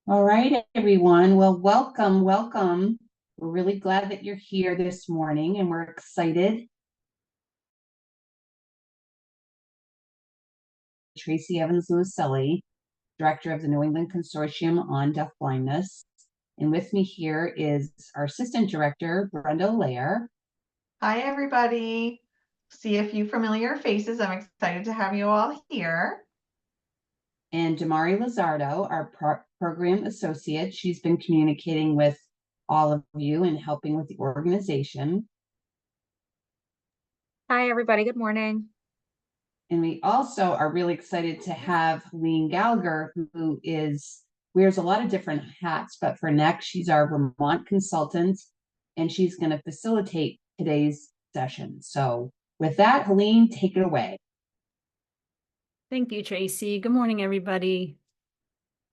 All right, everyone. Well, welcome, welcome. We're really glad that you're here this morning and we're excited. Tracy Evans Luiselli, Director of the New England Consortium on Deafblindness. And with me here is our Assistant Director, Brenda Lair. Hi, everybody. See a few familiar faces. I'm excited to have you all here. And Damari Lizardo, our Program Associate. She's been communicating with all of you and helping with the organization. Hi, everybody. Good morning. And we also are really excited to have Helene Gallagher, who wears a lot of different hats, but for NEC, she's our Vermont consultant, and she's going to facilitate today's session. So with that, Helene, take it away. Thank you, Tracy. Good morning, everybody.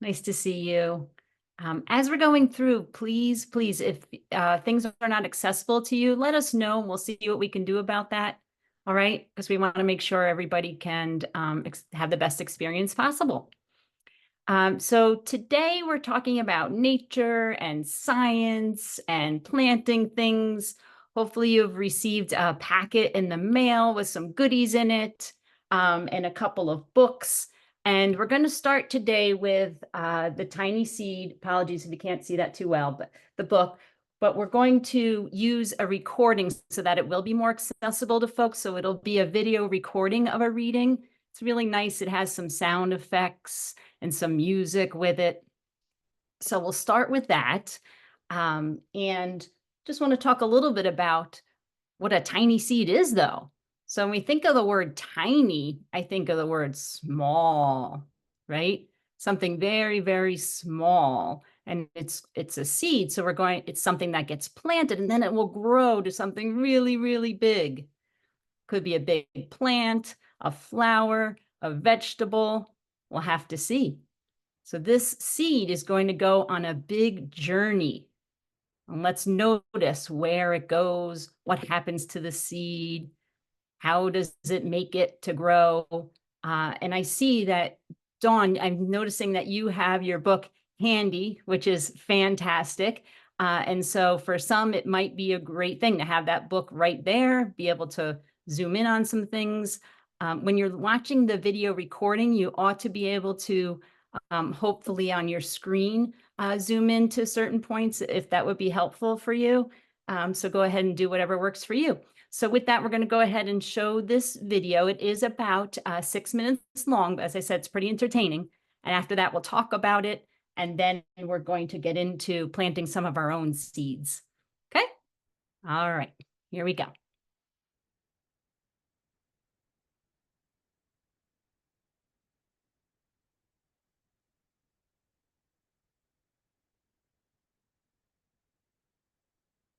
Nice to see you. As we're going through, please, if things are not accessible to you, let us know and we'll see what we can do about that. All right, because we want to make sure everybody can have the best experience possible. So today we're talking about nature and science and planting things. Hopefully you've received a packet in the mail with some goodies in it and a couple of books. And we're going to start today with the Tiny Seed. Apologies if you can't see that too well, but the book. But we're going to use a recording so that it will be more accessible to folks. So it'll be a video recording of a reading. It's really nice. It has some sound effects and some music with it. So we'll start with that. And just want to talk a little bit about what a tiny seed is, though. So when we think of the word tiny, I think of the word small, right? Something very, very small. And it's a seed. So it's something that gets planted and then it will grow to something really, really big. Could be a big plant, a flower, a vegetable. We'll have to see. So this seed is going to go on a big journey. And let's notice where it goes, what happens to the seed, how does it make it to grow? And I see that, Dawn, I'm noticing that you have your book handy, which is fantastic. And so for some, it might be a great thing to have that book right there, be able to zoom in on some things. When you're watching the video recording, you ought to be able to hopefully on your screen, zoom into certain points if that would be helpful for you. So go ahead and do whatever works for you. So with that, we're going to go ahead and show this video. It is about 6 minutes long, but as I said, it's pretty entertaining. And after that, we'll talk about it. And then we're going to get into planting some of our own seeds. Okay? All right, here we go.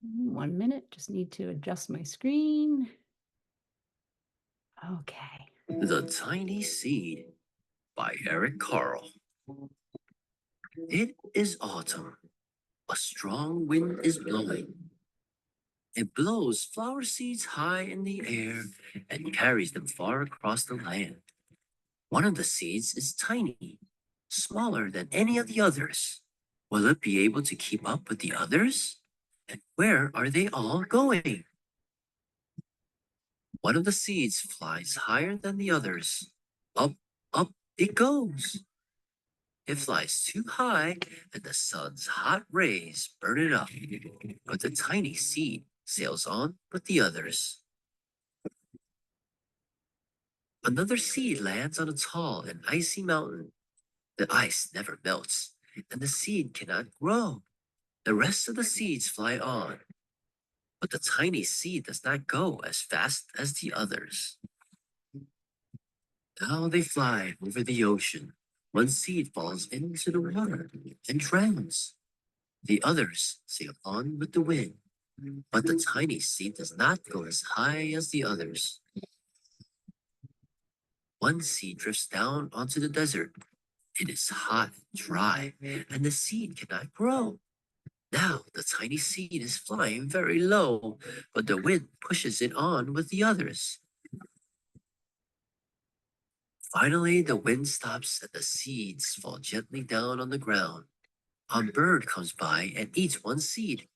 One minute, just need to adjust my screen. Okay. The Tiny Seed by Eric Carle. It is autumn. A strong wind is blowing. It blows flower seeds high in the air and carries them far across the land. One of the seeds is tiny, smaller than any of the others. Will it be able to keep up with the others? And where are they all going? One of the seeds flies higher than the others. Up, up it goes. It flies too high and the sun's hot rays burn it up. But the tiny seed sails on with the others. Another seed lands on a tall and icy mountain. The ice never melts and the seed cannot grow. The rest of the seeds fly on. But the tiny seed does not go as fast as the others. Now they fly over the ocean. One seed falls into the water and drowns. The others sail on with the wind, but the tiny seed does not go as high as the others. One seed drifts down onto the desert. It is hot and dry, and the seed cannot grow. Now the tiny seed is flying very low, but the wind pushes it on with the others. Finally, the wind stops and the seeds fall gently down on the ground. A bird comes by and eats one seed.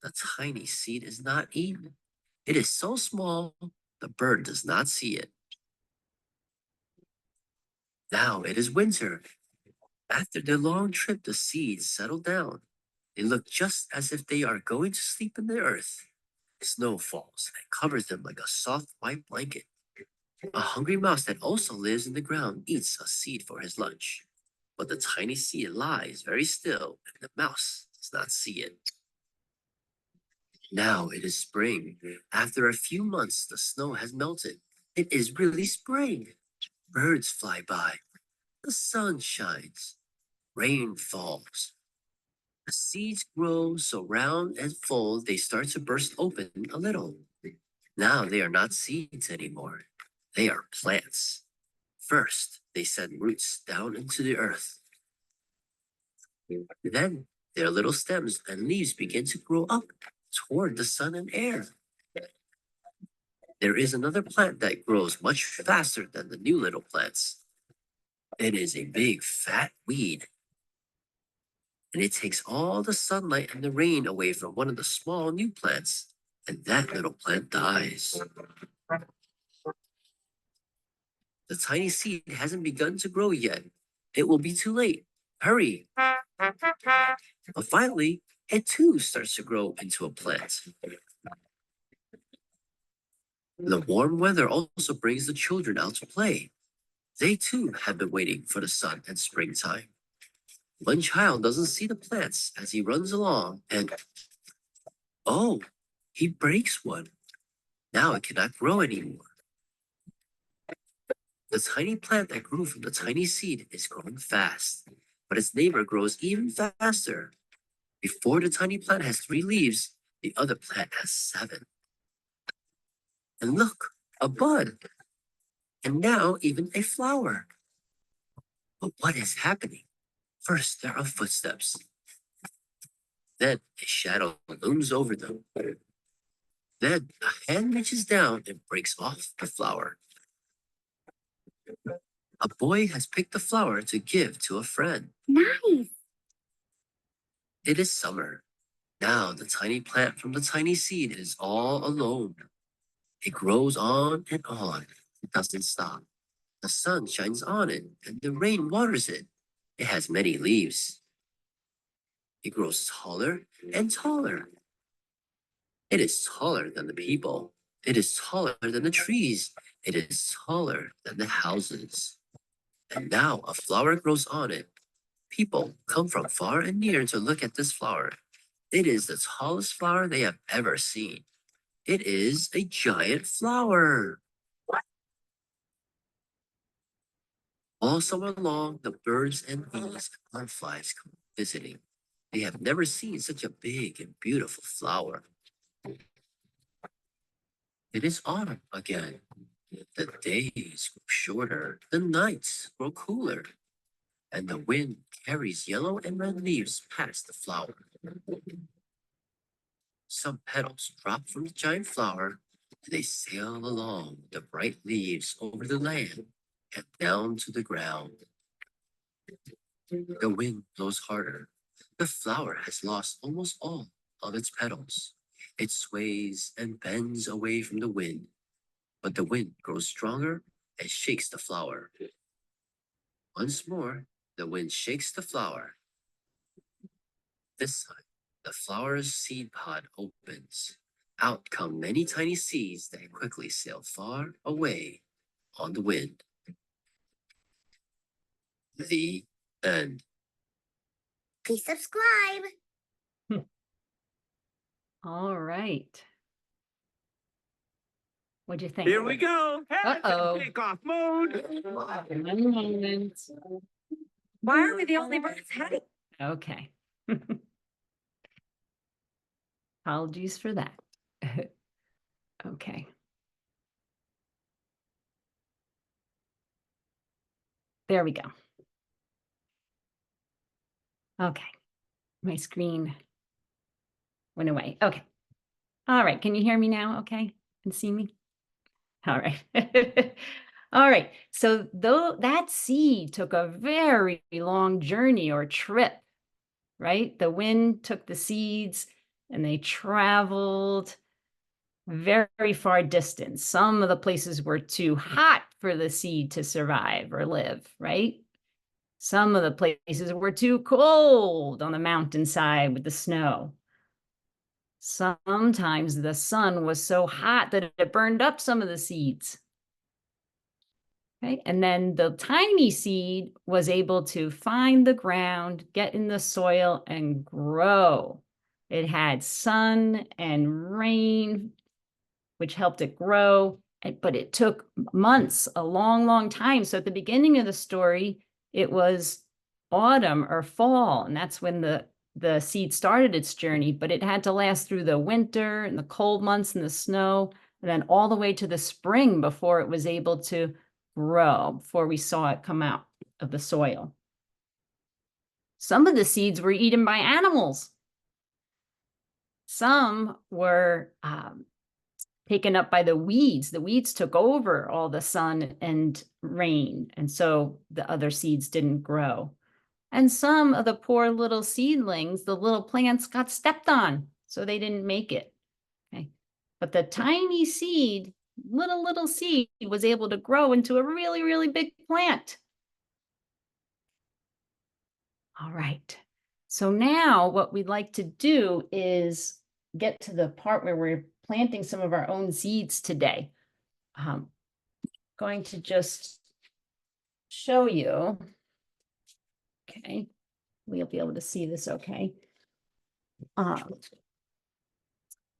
The tiny seed is not eaten. It is so small, the bird does not see it. Now it is winter. After their long trip, the seeds settle down. They look just as if they are going to sleep in the earth. Snow falls and covers them like a soft white blanket. A hungry mouse that also lives in the ground eats a seed for his lunch. But the tiny seed lies very still, and the mouse does not see it. Now it is spring. After a few months, the snow has melted. It is really spring. Birds fly by. The sun shines. Rain falls. The seeds grow so round and full they start to burst open a little. Now they are not seeds anymore. They are plants. First, they send roots down into the earth. Then their little stems and leaves begin to grow up toward the sun and air. There is another plant that grows much faster than the new little plants. It is a big fat weed. And it takes all the sunlight and the rain away from one of the small new plants, and that little plant dies. The tiny seed hasn't begun to grow yet. It will be too late. Hurry. But finally, it too starts to grow into a plant. The warm weather also brings the children out to play. They too have been waiting for the sun and springtime. One child doesn't see the plants as he runs along and, oh, he breaks one. Now it cannot grow anymore. The tiny plant that grew from the tiny seed is growing fast, but its neighbor grows even faster. Before the tiny plant has 3 leaves, the other plant has 7. And look, a bud. And now even a flower. But what is happening? First, there are footsteps. Then a shadow looms over them. Then a hand reaches down and breaks off the flower. A boy has picked the flower to give to a friend. Nice. It is summer. Now the tiny plant from the tiny seed is all alone. It grows on and on. It doesn't stop. The sun shines on it and the rain waters it. It has many leaves. It grows taller and taller. It is taller than the people. It is taller than the trees. It is taller than the houses. And now a flower grows on it. People come from far and near to look at this flower. It is the tallest flower they have ever seen. It is a giant flower. All summer long, the birds and bees and butterflies come visiting. They have never seen such a big and beautiful flower. It is autumn again. The days grow shorter, the nights grow cooler, and the wind carries yellow and red leaves past the flower. Some petals drop from the giant flower, and they sail along the bright leaves over the land and down to the ground. The wind blows harder. The flower has lost almost all of its petals. It sways and bends away from the wind, but the wind grows stronger and shakes the flower. Once more, the wind shakes the flower. This time, the flower's seed pod opens. Out come many tiny seeds that quickly sail far away on the wind. The end. Please subscribe. All right. What'd you think? Here we go. Uh-oh. Takeoff mode. One moment. Why are we the only birds heading? Okay. Apologies for that. Okay. There we go. Okay. My screen went away. Okay. All right. Can you hear me now? Okay. And see me? All right. All right. So though that seed took a very long journey or trip right? The wind took the seeds and they traveled very far distance. Some of the places were too hot for the seed to survive or live, right? Some of the places were too cold on the mountainside with the snow. Sometimes the sun was so hot that it burned up some of the seeds. Okay, and then the tiny seed was able to find the ground, get in the soil, and grow. It had sun and rain, which helped it grow, but it took months, a long time. So at the beginning of the story, it was autumn or fall, and that's when the seed started its journey, but it had to last through the winter and the cold months and the snow, and then all the way to the spring before it was able to grow, before we saw it come out of the soil. Some of the seeds were eaten by animals. Some were taken up by the weeds. The weeds took over all the sun and rain, and so the other seeds didn't grow. And some of the poor little seedlings, the little plants, got stepped on, so they didn't make it. Okay. But the tiny seed, little seed, was able to grow into a really big plant. All right. So now what we'd like to do is get to the part where we're planting some of our own seeds today. Going to just show you. Okay. We'll be able to see this okay.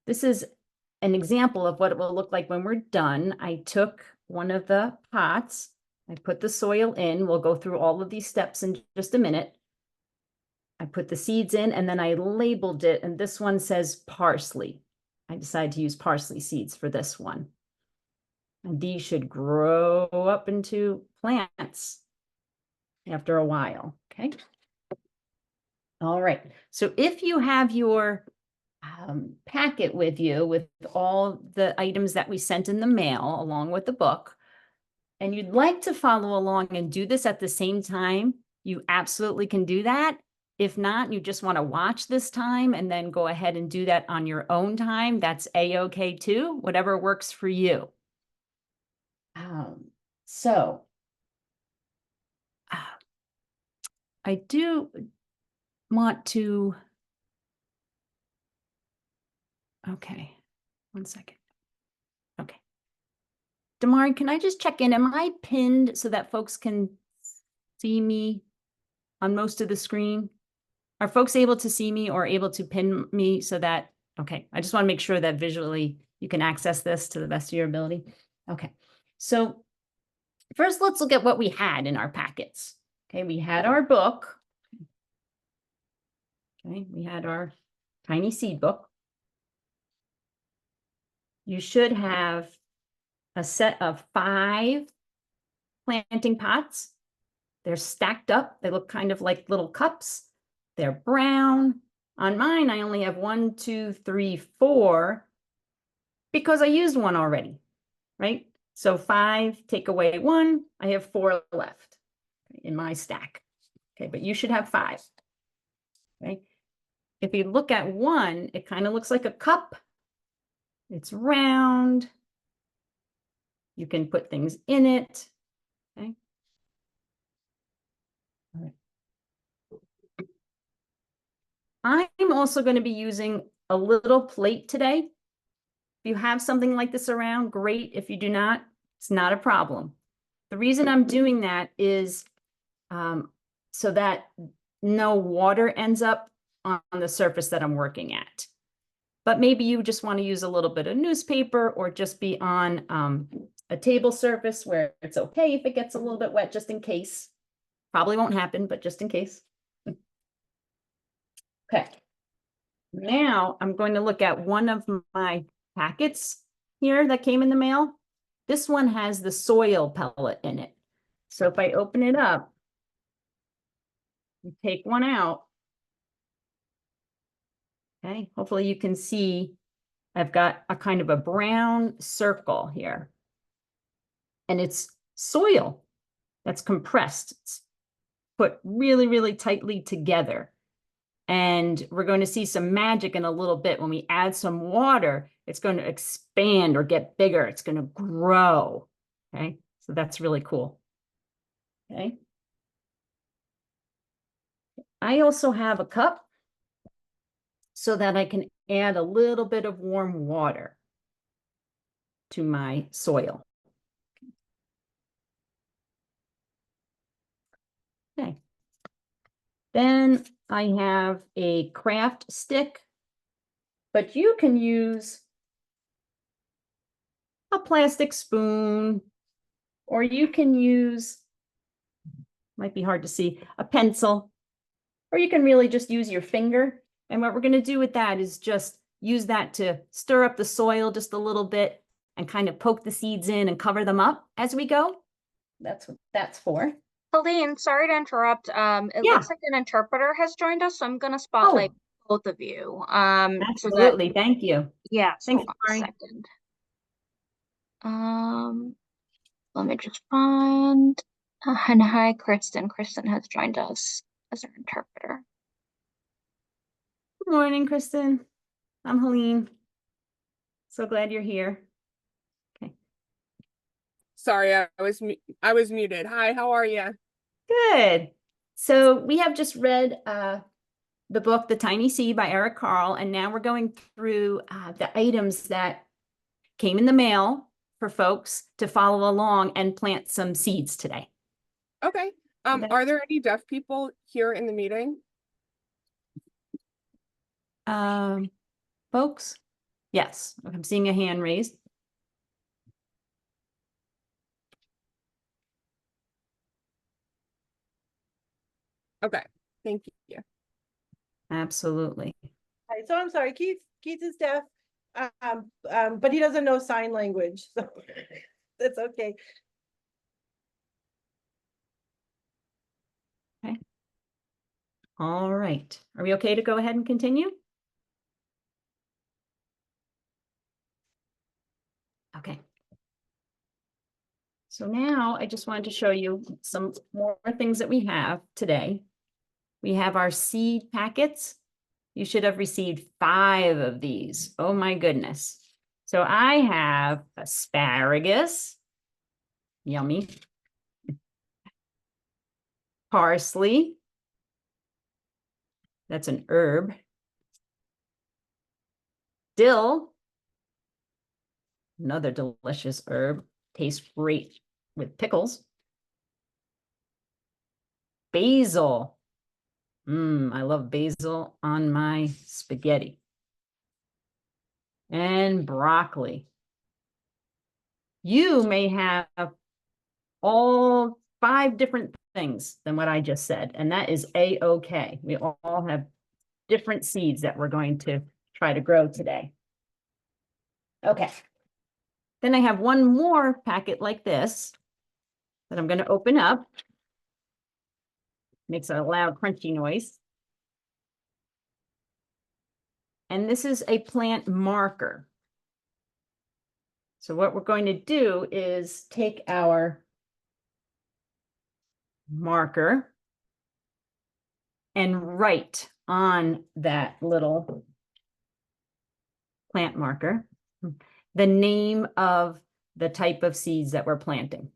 This is an example of what it will look like when we're done. I took one of the pots, I put the soil in. We'll go through all of these steps in just a minute. I put the seeds in and then I labeled it, and this one says parsley. I decided to use parsley seeds for this one. And these should grow up into plants after a while, okay? All right, so if you have your packet with you with all the items that we sent in the mail along with the book, and you'd like to follow along and do this at the same time, you absolutely can do that. If not, you just want to watch this time and then go ahead and do that on your own time. That's a-okay too, whatever works for you. So I do want to, okay, one second. Okay. Damari, can I just check in? Am I pinned so that folks can see me on most of the screen? Are folks able to see me or able to pin me so that, okay, I just want to make sure that visually you can access this to the best of your ability. Okay, so first let's look at what we had in our packets. Okay, we had our book. Okay, we had our tiny seed book. You should have a set of 5 planting pots. They're stacked up. They look kind of like little cups. They're brown. On mine, I only have 1, 2, 3, 4 because I used one already, right? So 5, take away 1, I have 4 left in my stack. Okay, but you should have 5. Okay. If you look at one, it kind of looks like a cup. It's round. You can put things in it. Okay. All right. I'm also going to be using a little plate today. If you have something like this around, great. If you do not, it's not a problem. The reason I'm doing that is so that no water ends up on the surface that I'm working at. But maybe you just want to use a little bit of newspaper or just be on a table surface where it's okay if it gets a little bit wet, just in case. Probably won't happen, but just in case. Okay. Now I'm going to look at one of my packets here that came in the mail. This one has the soil pellet in it. So if I open it up, and take one out. Okay, hopefully you can see I've got a kind of a brown circle here. And it's soil that's compressed. It's put really tightly together. And we're going to see some magic in a little bit. When we add some water, it's going to expand or get bigger. It's going to grow. Okay, so that's really cool. Okay. I also have a cup so that I can add a little bit of warm water to my soil. Okay. Then I have a craft stick, but you can use a plastic spoon, or you can use, might be hard to see, a pencil, or you can really just use your finger. And what we're going to do with that is just use that to stir up the soil just a little bit and kind of poke the seeds in and cover them up as we go. That's what that's for. Helene, sorry to interrupt. It Yeah. looks like an interpreter has joined us, so I'm gonna spotlight both of you. Absolutely. Thank you. Yes, Thanks, hold on Laurie. a second. Let me just find. And hi, Kristen. Kristen has joined us as our interpreter. Good morning, Kristen. I'm Helene. So glad you're here. Okay. Sorry, I was muted. Hi, how are you? Good. So we have just read the book, The Tiny Seed by Eric Carle, and now we're going through the items that came in the mail for folks to follow along and plant some seeds today. Okay. Are there any deaf people here in the meeting? Folks? Yes, I'm seeing a hand raised. Okay, thank you. Absolutely. Hi, so I'm sorry, Keith is deaf, but he doesn't know sign language, so that's okay. Okay. All right. Are we okay to go ahead and continue? Okay. So now I just wanted to show you some more things that we have today. We have our seed packets. You should have received 5 of these. Oh my goodness. So I have asparagus, yummy, parsley, that's an herb, dill, another delicious herb, tastes great with pickles, basil. I love basil on my spaghetti. And broccoli. You may have all 5 different things than what I just said, and that is a-okay. We all have different seeds that we're going to try to grow today. Okay. Then I have one more packet like this that I'm going to open up. Makes a loud crunchy noise. And this is a plant marker. So what we're going to do is take our marker and write on that little plant marker the name of the type of seeds that we're planting.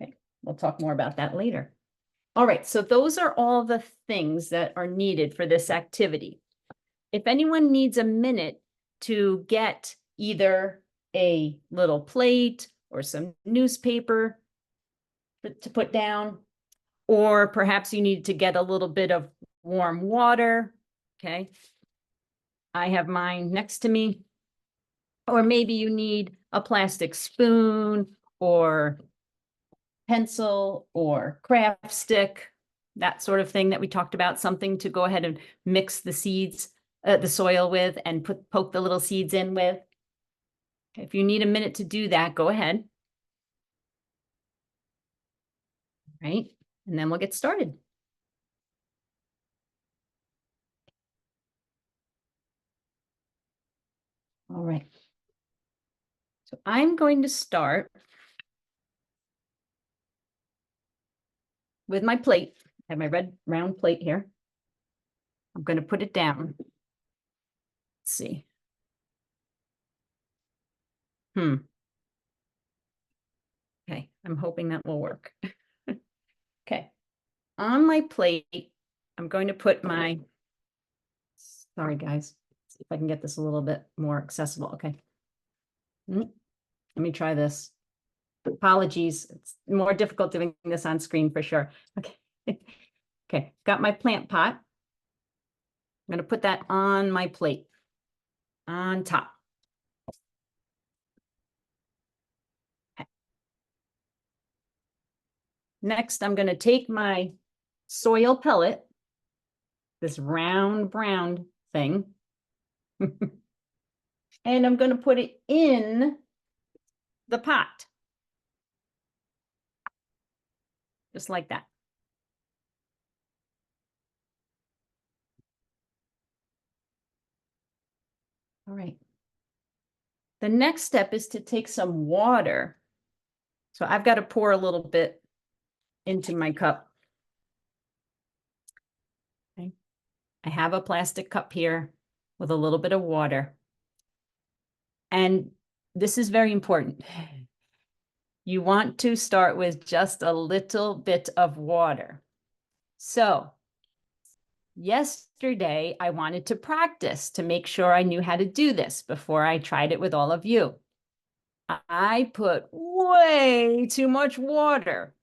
Okay, we'll talk more about that later. All right, so those are all the things that are needed for this activity. If anyone needs a minute to get either a little plate or some newspaper to put down, or perhaps you need to get a little bit of warm water, okay? I have mine next to me. Or maybe you need a plastic spoon or pencil or craft stick, that sort of thing that we talked about, something to go ahead and mix the seeds, the soil with, and poke the little seeds in with. If you need a minute to do that, go ahead. Right, and then we'll get started. All right. So I'm going to start with my plate. I have my red round plate here. I'm going to put it down. Let's see. Okay, I'm hoping that will work. Okay, on my plate, I'm going to put my, sorry guys, see if I can get this a little bit more accessible. Okay. Let me try this. Apologies, it's more difficult doing this on screen for sure. Okay. Okay, got my plant pot. I'm going to put that on my plate, on top. Okay. Next, I'm going to take my soil pellet, this round brown thing, and I'm going to put it in the pot. Just like that. All right. The next step is to take some water. So I've got to pour a little bit into my cup. Okay. I have a plastic cup here with a little bit of water. And this is very important. You want to start with just a little bit of water. So yesterday, I wanted to practice to make sure I knew how to do this before I tried it with all of you. I put way too much water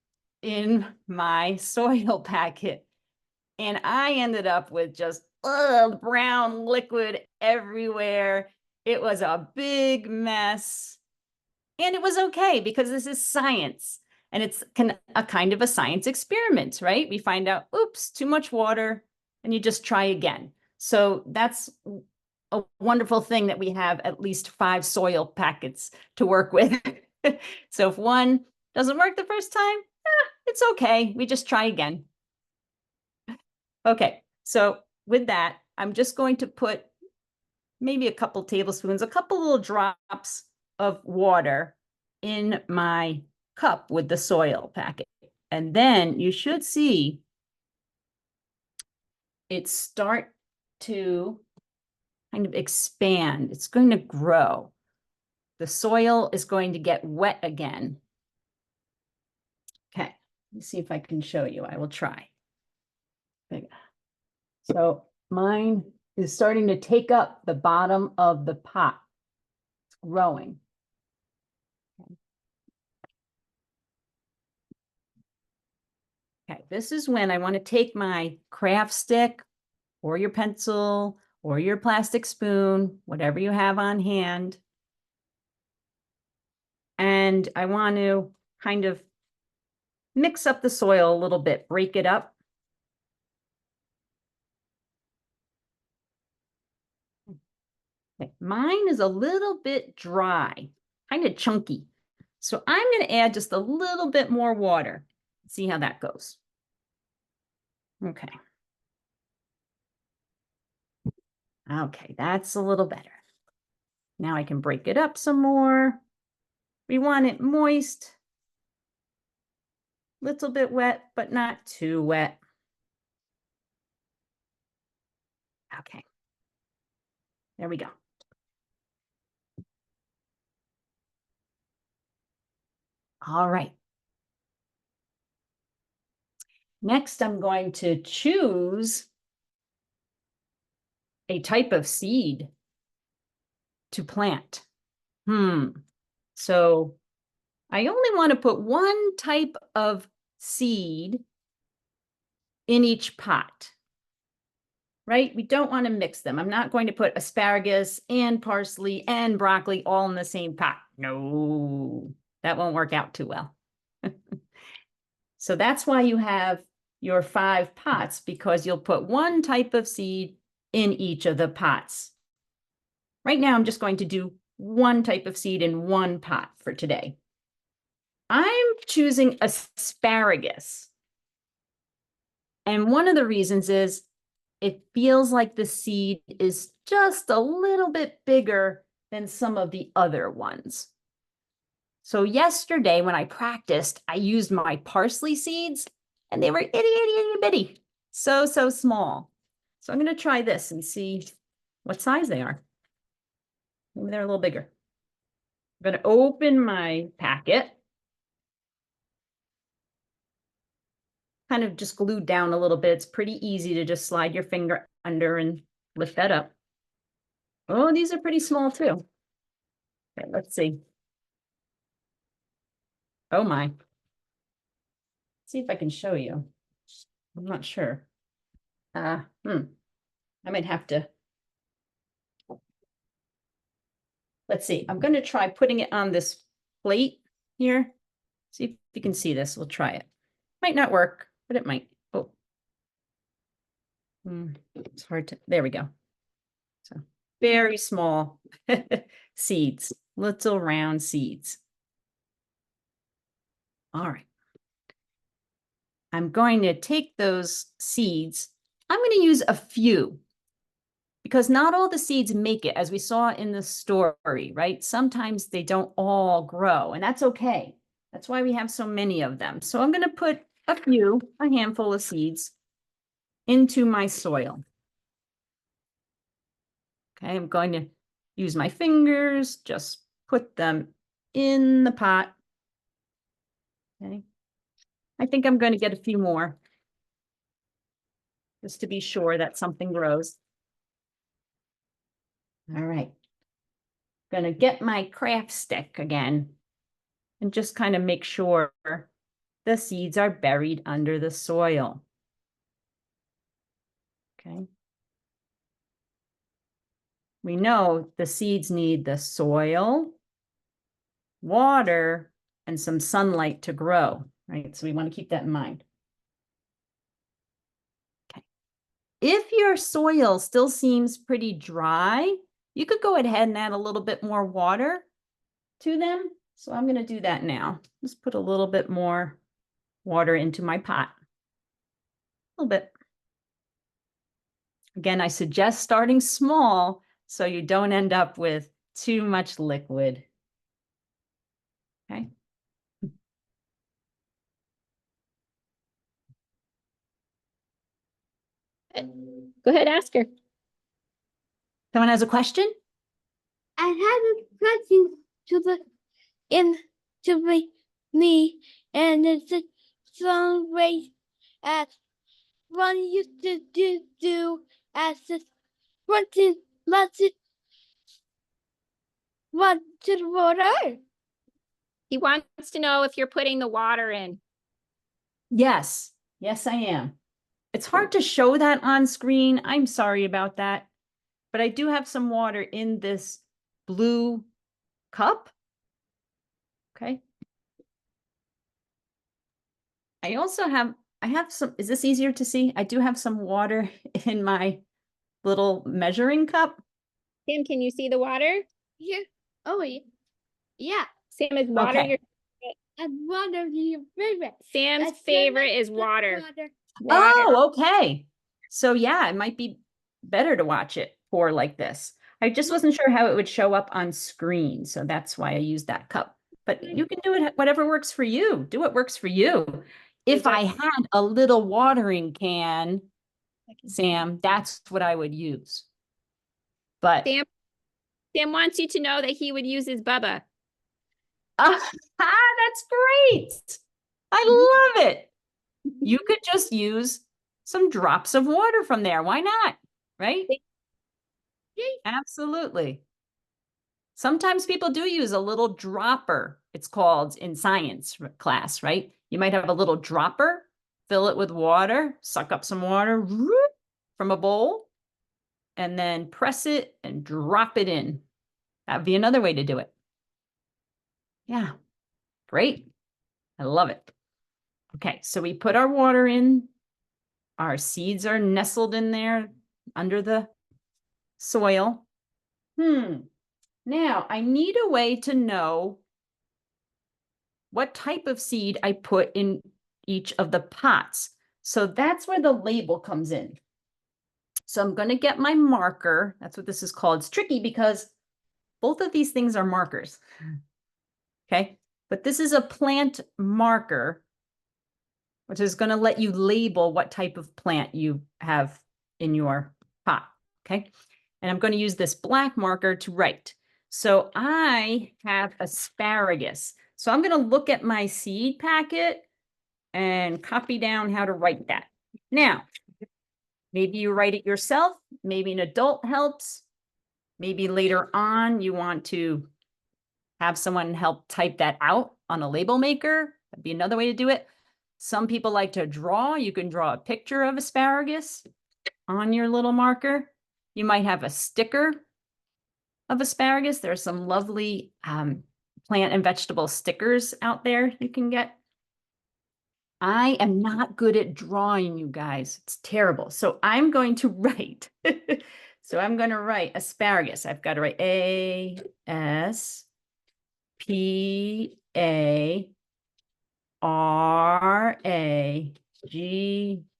in my soil packet, and I ended up with just brown liquid everywhere. It was a big mess, and it was okay because this is science, and it's a kind of a science experiment, right? We find out, oops, too much water, and you just try again. So that's a wonderful thing that we have at least 5 soil packets to work with. So if one doesn't work the first time, it's okay. We just try again. Okay, so with that, I'm just going to put maybe a couple tablespoons, a couple little drops of water in my cup with the soil packet. And then you should see it start to kind of expand. It's going to grow. The soil is going to get wet again. Okay, let me see if I can show you. I will try. So mine is starting to take up the bottom of the pot. It's growing. Okay, this is when I want to take my craft stick or your pencil or your plastic spoon, whatever you have on hand. And I want to kind of mix up the soil a little bit, break it up. Okay. Mine is a little bit dry, kind of chunky. So I'm going to add just a little bit more water. See how that goes. Okay. Okay, that's a little better. Now I can break it up some more. We want it moist, little bit wet, but not too wet. Okay, there we go. All right. Next, I'm going to choose a type of seed to plant. So I only want to put one type of seed in each pot, right? We don't want to mix them. I'm not going to put asparagus and parsley and broccoli all in the same pot. No, that won't work out too well. So that's why you have your 5 pots, because you'll put one type of seed in each of the pots. Right now, I'm just going to do one type of seed in one pot for today. I'm choosing asparagus. And one of the reasons is it feels like the seed is just a little bit bigger than some of the other ones. So yesterday when I practiced, I used my parsley seeds and they were itty bitty, so small. So I'm going to try this and see what size they are. Maybe they're a little bigger. I'm going to open my packet. Kind of just glued down a little bit. It's pretty easy to just slide your finger under and lift that up. Oh, these are pretty small too. Okay, let's see. Oh my. Let's see if I can show you. I'm not sure. I might have to. Let's see. I'm going to try putting it on this plate here. See if you can see this. We'll try it. Might not work, but it might. Oh. It's hard to, there we go. So very small seeds, little round seeds. All right. I'm going to take those seeds. I'm going to use a few because not all the seeds make it, as we saw in the story, right? Sometimes they don't all grow, and that's okay. That's why we have so many of them. So I'm going to put a handful of seeds into my soil. Okay, I'm going to use my fingers, just put them in the pot. Okay. I think I'm going to get a few more just to be sure that something grows. All right. Going to get my craft stick again and just kind of make sure the seeds are buried under the soil. Okay. We know the seeds need the soil, water, and some sunlight to grow, right? So we want to keep that in mind. Okay. If your soil still seems pretty dry, you could go ahead and add a little bit more water to them. So I'm going to do that now. Just put a little bit more water into my pot. A little bit. Again, I suggest starting small so you don't end up with too much liquid. Okay. Go ahead, ask her. Someone has a question? I have a question to me, and it's a song race as one used to do as this wanted lots of water. He wants to know if you're putting the water in. Yes. Yes, I am. It's hard to show that on screen. I'm sorry about that. But I do have some water in this blue cup. Okay. I also have, some, is this easier to see? I do have some water in my little measuring cup. Sam, can you see the water? Yeah. Oh, yeah. Yeah. Sam, is water Okay. your And water your favorite. Sam's That's favorite my is water. water. Water. Oh, okay. So yeah, it might be better to watch it pour like this. I just wasn't sure how it would show up on screen. So that's why I used that cup. But you can do it whatever works for you. Do what works for you. If I had a little watering can, Sam, that's what I would use. But Sam wants you to know that he would use his Bubba. that's great. I love it. You could just use some drops of water from there. Why not? Right? Absolutely. Sometimes people do use a little dropper. It's called in science class, right? You might have a little dropper, fill it with water, suck up some water from a bowl, and then press it and drop it in. That'd be another way to do it. Yeah, great. I love it. Okay, so we put our water in. Our seeds are nestled in there under the soil. Now I need a way to know what type of seed I put in each of the pots. So that's where the label comes in. So I'm going to get my marker. That's what this is called. It's tricky because both of these things are markers. Okay, but this is a plant marker, which is going to let you label what type of plant you have in your pot, okay? And I'm going to use this black marker to write. So I have asparagus. So I'm going to look at my seed packet and copy down how to write that. Now, maybe you write it yourself. Maybe an adult helps. Maybe later on you want to have someone help type that out on a label maker. That'd be another way to do it. Some people like to draw. You can draw a picture of asparagus on your little marker. You might have a sticker of asparagus. There's some lovely plant and vegetable stickers out there you can get. I am not good at drawing, you guys. It's terrible. So I'm going to write. So I'm going to write asparagus. I've got to write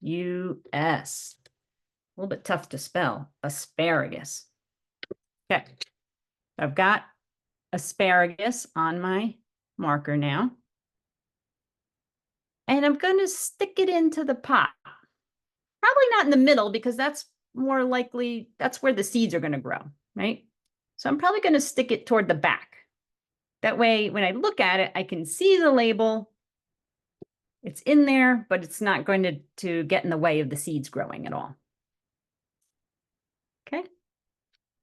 A-S-P-A-R-A-G-U-S. A little bit tough to spell. Asparagus. Okay. I've got asparagus on my marker now. And I'm going to stick it into the pot. Probably not in the middle because that's more likely, that's where the seeds are going to grow, right? So I'm probably going to stick it toward the back. That way, when I look at it, I can see the label. It's in there, but it's not going to get in the way of the seeds growing at all. Okay.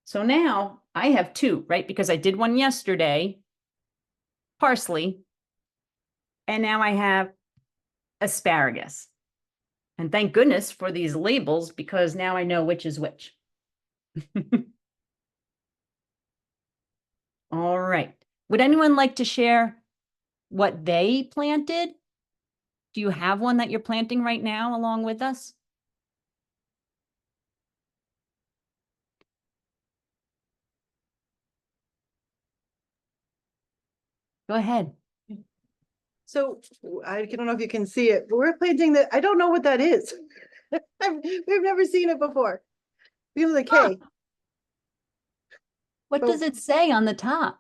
So now I have two, right? Because I did one yesterday, parsley, and now I have asparagus. And thank goodness for these labels because now I know which is which. All right. Would anyone like to share what they planted? Do you have one that you're planting right now along with us? Go ahead. So I don't know if you can see it, but we're planting that. I don't know what that is. We've never seen it before. Feel the K. What does it say on the top?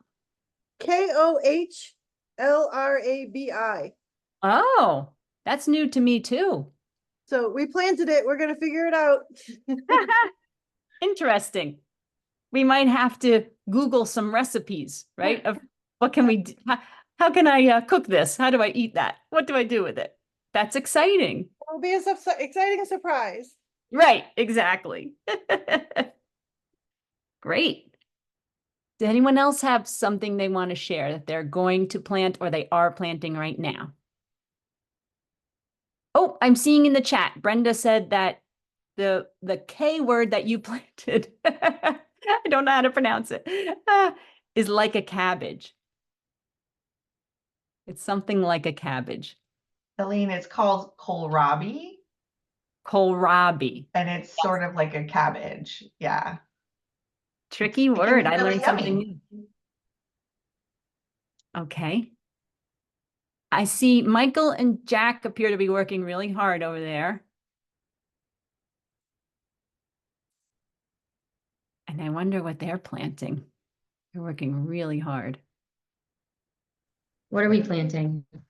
Kohlrabi. Oh, that's new to me too. So we planted it. We're going to figure it out. Interesting. We might have to Google some recipes, right? Of what can we do? How can I cook this? How do I eat that? What do I do with it? That's exciting. It'll be an exciting surprise. Right, exactly. Great. Does anyone else have something they want to share that they're going to plant or they are planting right now? Oh, I'm seeing in the chat, Brenda said that the K word that you planted, I don't know how to pronounce it, is like a cabbage. It's something like a cabbage. Helene, it's called kohlrabi. Kohlrabi. And it's sort of like a cabbage. Yeah. Tricky It can word. be I really learned something yummy. new. Okay. I see Michael and Jack appear to be working really hard over there. And I wonder what they're planting. They're working really hard. What are we planting? What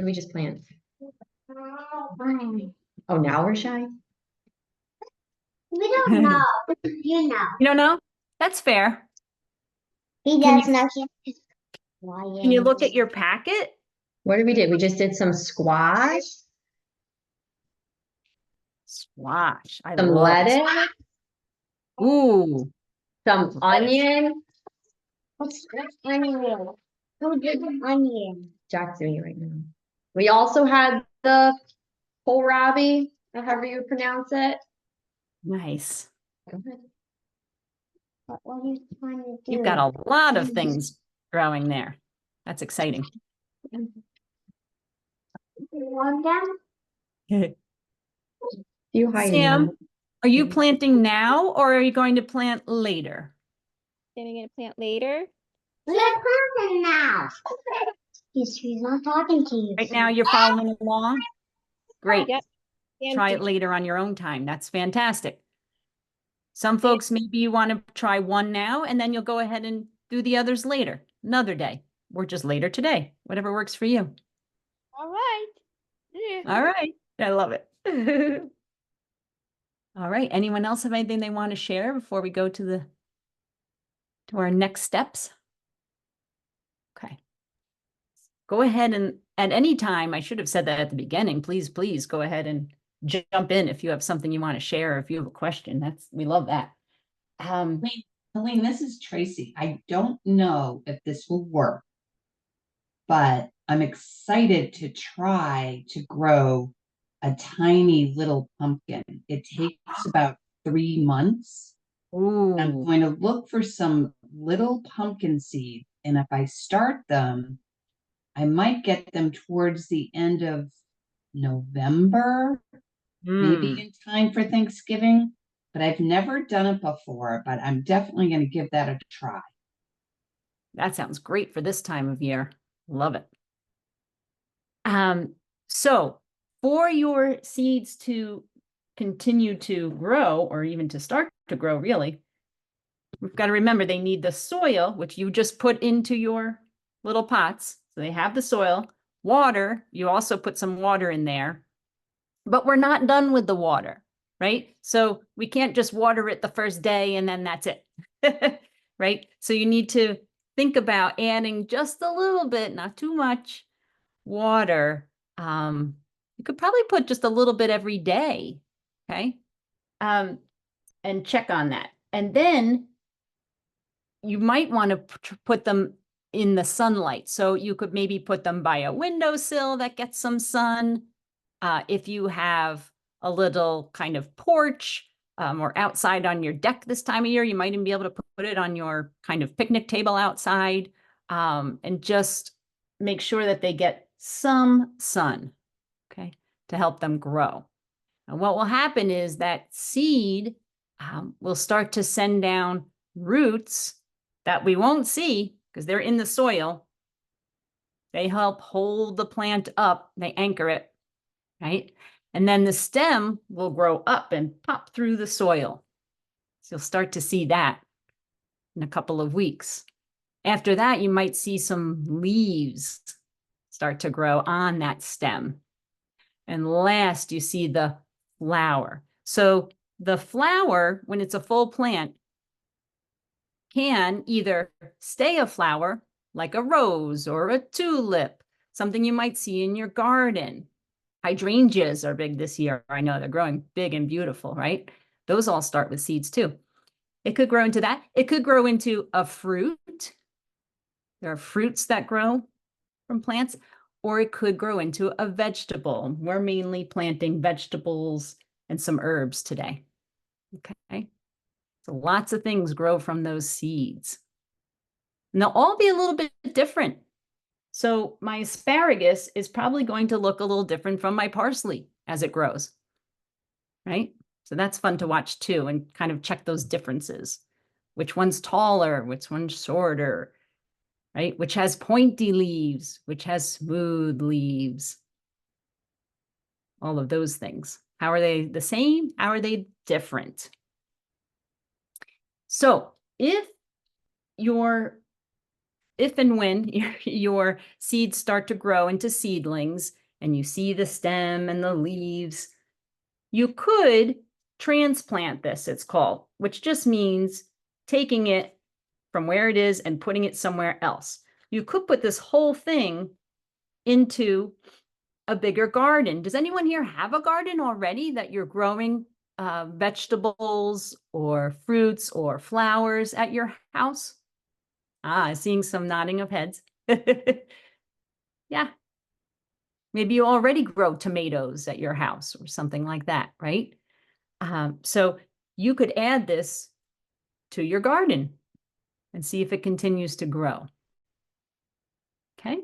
did we just plant? Oh, now we're shy? We don't know. You know. You don't know? That's fair. He Can does you- know. Can you look at your packet? What did we do? We just did some squash, Squash. I some love it. lettuce, Ooh. some onion. What's onion? Who did the onion? Jack's doing it right now. We also had the kohlrabi, or however you pronounce it. Nice. Go ahead. What are you trying to do? You've got a lot of things growing there. That's exciting. You want them? You hiding Sam, them. are you planting now or are you going to plant later? Then you're gonna plant later. We're planting now. She's not talking to you. Right now you're following along? Great. Yep. And Try it later on your own time. That's fantastic. Some folks, maybe you want to try one now and then you'll go ahead and do the others later, another day, or just later today, whatever works for you. All right. Yeah. All right. I love it. All right. Anyone else have anything they want to share before we go to our next steps? Okay. Go ahead and at any time, I should have said that at the beginning, please go ahead and jump in if you have something you want to share, or if you have a question. We love that. Helene, this is Tracy. I don't know if this will work, but I'm excited to try to grow a tiny little pumpkin. It takes about 3 months. I'm Ooh, going to look for some little pumpkin seeds, and if I start them, I might get them towards the end of November, maybe in time for Thanksgiving. But I've never done it before, but I'm definitely going to give that a try. that sounds great for this time of year. Love it. So for your seeds to continue to grow, or even to start to grow, really, we've got to remember they need the soil, which you just put into your little pots. So they have the soil, water. You also put some water in there, but we're not done with the water, right? So we can't just water it the first day and then that's it, right? So you need to think about adding just a little bit, not too much water. You could probably put just a little bit every day, okay? And check on that. And then you might want to put them in the sunlight. So you could maybe put them by a windowsill that gets some sun. If you have a little kind of porch or outside on your deck this time of year, you might even be able to put it on your kind of picnic table outside, and just make sure that they get some sun, okay, to help them grow. And what will happen is that seed will start to send down roots that we won't see because they're in the soil. They help hold the plant up, they anchor it, right? And then the stem will grow up and pop through the soil. So you'll start to see that in a couple of weeks. After that, you might see some leaves start to grow on that stem. And last, you see the flower. So the flower, when it's a full plant, can either stay a flower, like a rose or a tulip, something you might see in your garden. Hydrangeas are big this year. I know they're growing big and beautiful, right? Those all start with seeds too. It could grow into that. It could grow into a fruit. There are fruits that grow from plants, or it could grow into a vegetable. We're mainly planting vegetables and some herbs today. Okay. So lots of things grow from those seeds. And they'll all be a little bit different. So my asparagus is probably going to look a little different from my parsley as it grows, right? So that's fun to watch too, and kind of check those differences. Which one's taller, which one's shorter, right? Which has pointy leaves, which has smooth leaves. All of those things. How are they the same? How are they different? So if and when your seeds start to grow into seedlings and you see the stem and the leaves, you could transplant this, it's called, which just means taking it from where it is and putting it somewhere else. You could put this whole thing into a bigger garden. Does anyone here have a garden already that you're growing vegetables or fruits or flowers at your house? Seeing some nodding of heads. Yeah. Maybe you already grow tomatoes at your house or something like that, right? So you could add this to your garden and see if it continues to grow. Okay.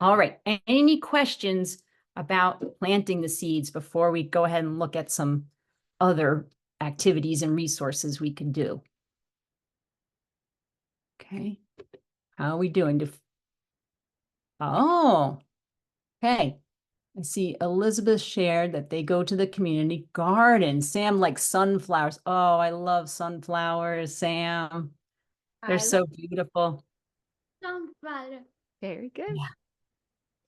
All right. Any questions about planting the seeds before we go ahead and look at some other activities and resources we can do? Okay. How are we doing? Oh, okay. I see Elizabeth shared that they go to the community garden. Sam likes sunflowers. Oh, I love sunflowers, Sam. They're so beautiful. Sunflower. Very good. Yeah.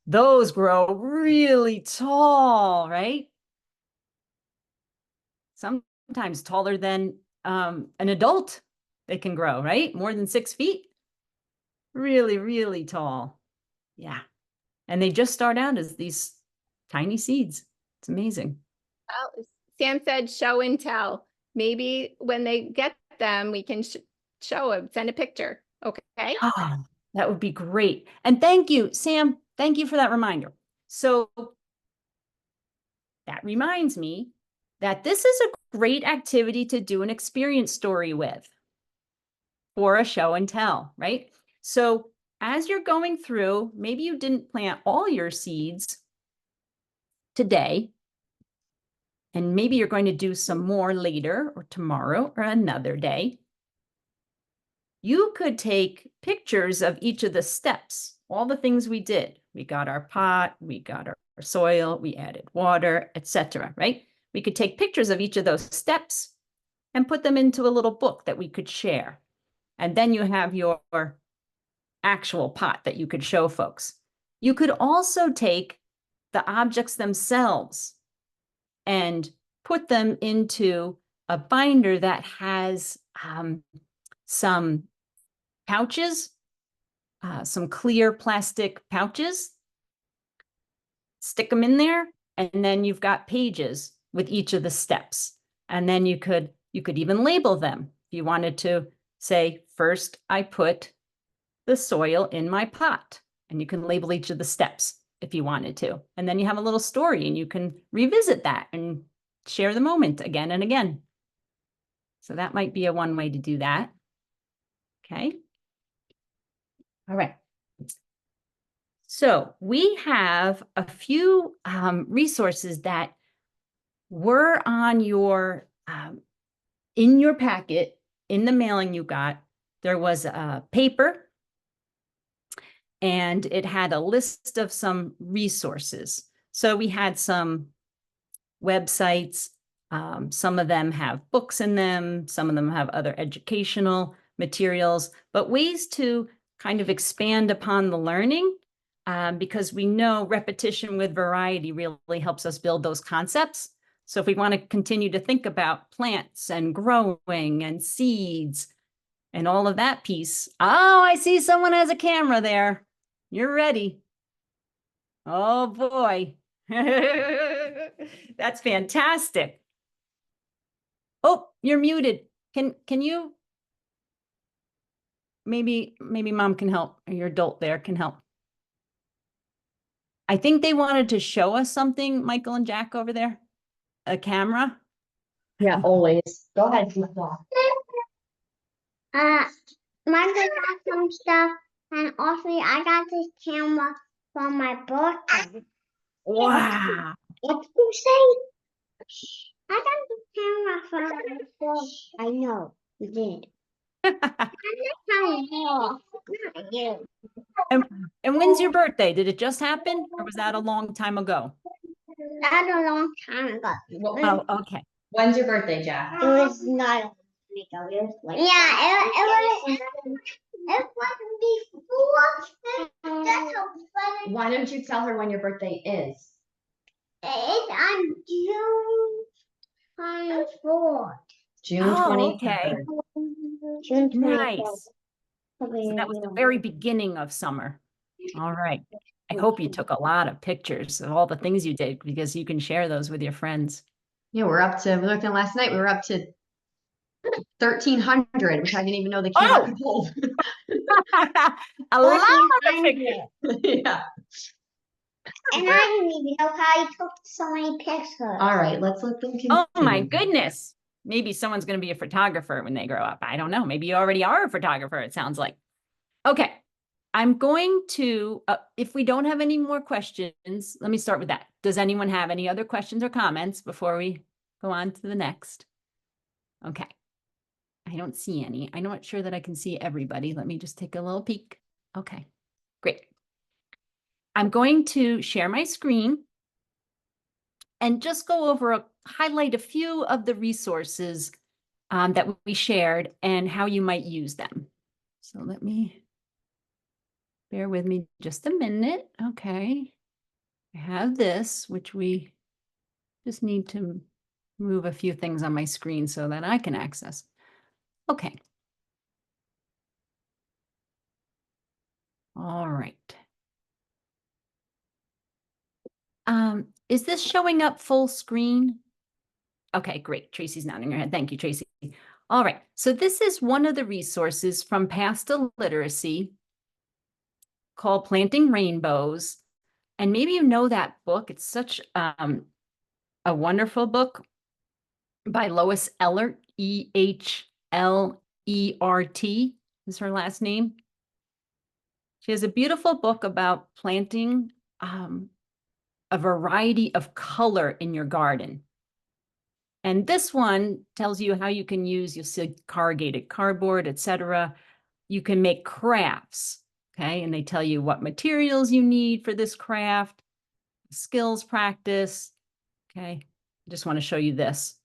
Those grow really tall, right? sometimes taller than an adult they can grow, right? More than 6 feet. Really, really tall. Yeah. And they just start out as these tiny seeds. It's amazing. Well, Sam said show and tell. Maybe when they get them, we can show them, send a picture. Okay. Oh, that would be great. And thank you, Sam. Thank you for that reminder. So that reminds me that this is a great activity to do an experience story with for a show and tell, right? So as you're going through, maybe you didn't plant all your seeds today, and maybe you're going to do some more later or tomorrow or another day. You could take pictures of each of the steps, all the things we did. We got our pot, we got our soil, we added water, etc., right? We could take pictures of each of those steps and put them into a little book that we could share. And then you have your actual pot that you could show folks. You could also take the objects themselves and put them into a binder that has some pouches, some clear plastic pouches. Stick them in there, and then you've got pages with each of the steps. And then you could even label them. If you wanted to say, first I put the soil in my pot, and you can label each of the steps if you wanted to. And then you have a little story, and you can revisit that and share the moment again and again. So that might be one way to do that. Okay. All right. So we have a few resources that were on your, in your packet, in the mailing you got. There was a paper, and it had a list of some resources. So we had some websites. Some of them have books in them. Some of them have other educational materials, but ways to kind of expand upon the learning, because we know repetition with variety really helps us build those concepts. So if we want to continue to think about plants and growing and seeds and all of that piece. Oh, I see someone has a camera there. You're ready. Oh boy. That's fantastic. Oh, you're muted. Can you? Maybe mom can help, or your adult there can help. I think they wanted to show us something, Michael and Jack over there. A camera. Yeah, always. Go ahead. Mine got some stuff, and also I got this camera for my birthday. Wow. What did you say? I got the camera for my birthday. I know, you did. I'm just trying to help. Not you. And when's your birthday? Did it just happen, or was that a long time ago? That a long time ago. Oh, okay. When's your birthday, Jack? It was not a week ago. It was like it was before. That's how funny. Why don't you tell her when your birthday is? It's on June 24th. June Oh, 23rd. okay. June 24th. Nice. So that was the very beginning of summer. All right. I hope you took a lot of pictures of all the things you did, because you can share those with your friends. Yeah, we looked at last night, we were up to 1,300, which I didn't even know the camera could hold. A lot of pictures. Yeah. And I didn't even know how you took so many pictures. All right, let's let them continue. Oh my goodness. Maybe someone's going to be a photographer when they grow up. I don't know. Maybe you already are a photographer, it sounds like. Okay. I'm going to, if we don't have any more questions, let me start with that. Does anyone have any other questions or comments before we go on to the next? Okay. I don't see any. I'm not sure that I can see everybody. Let me just take a little peek. Okay, great. I'm going to share my screen and just go over, highlight a few of the resources that we shared and how you might use them. So let me, bear with me just a minute. Okay. I have this, which we just need to move a few things on my screen so that I can access. Okay. All right. Is this showing up full screen? Okay, great. Tracy's nodding her head. Thank you, Tracy. All right. So this is one of the resources from Pastel Literacy called Planting Rainbows. And maybe you know that book. It's such a wonderful book by Lois Ehlert, E-H-L-E-R-T is her last name. She has a beautiful book about planting a variety of color in your garden. And this one tells you how you can use, you'll see corrugated cardboard, etc. You can make crafts, okay? And they tell you what materials you need for this craft, skills practice, okay? I just want to show you this.